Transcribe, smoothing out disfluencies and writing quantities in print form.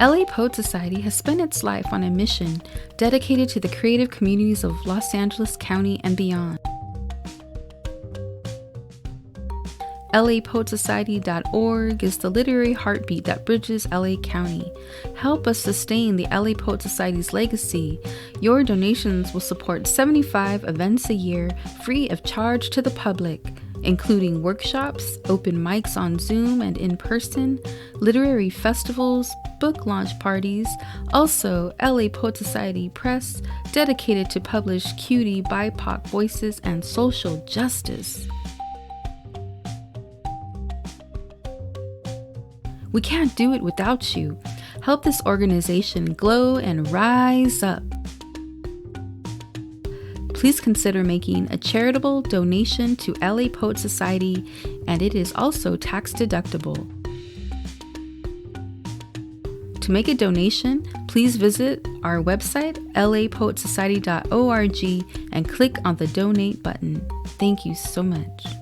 LA Poet Society has spent its life on a mission dedicated to the creative communities of Los Angeles County and beyond. LAPoetSociety.org is the literary heartbeat that bridges LA County. Help us sustain the LA Poet Society's legacy. Your donations will support 75 events a year free of charge to the public, including workshops, open mics on Zoom and in person, literary festivals, book launch parties, also LA Poet Society Press, dedicated to publish cutie BIPOC voices and social justice. We can't do it without you. Help this organization glow and rise up. Please consider making a charitable donation to LA Poet Society, and it is also tax deductible. To make a donation, please visit our website, lapoetsociety.org, and click on the donate button. Thank you so much.